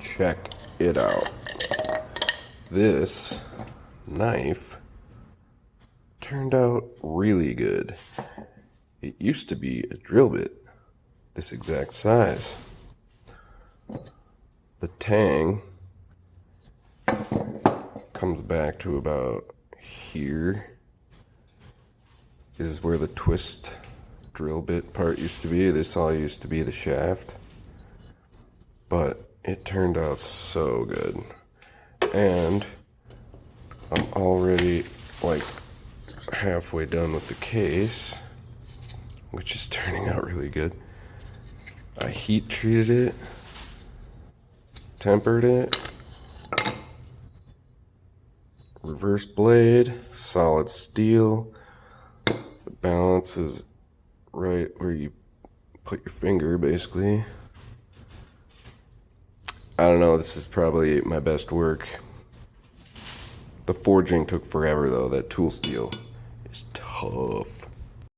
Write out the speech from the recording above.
Check it out. This knife turned out really good. It used to be a drill bit this exact size. The tang comes back to about here. This is where the twist drill bit part used to be. This all used to be the shaft. But it turned out so good. And I'm already like halfway done with the case, which is turning out really good. I heat treated it, tempered it, reverse blade, solid steel. The balance is right where you put your finger, basically. I don't know, this is probably my best work. The forging took forever though. That tool steel is tough.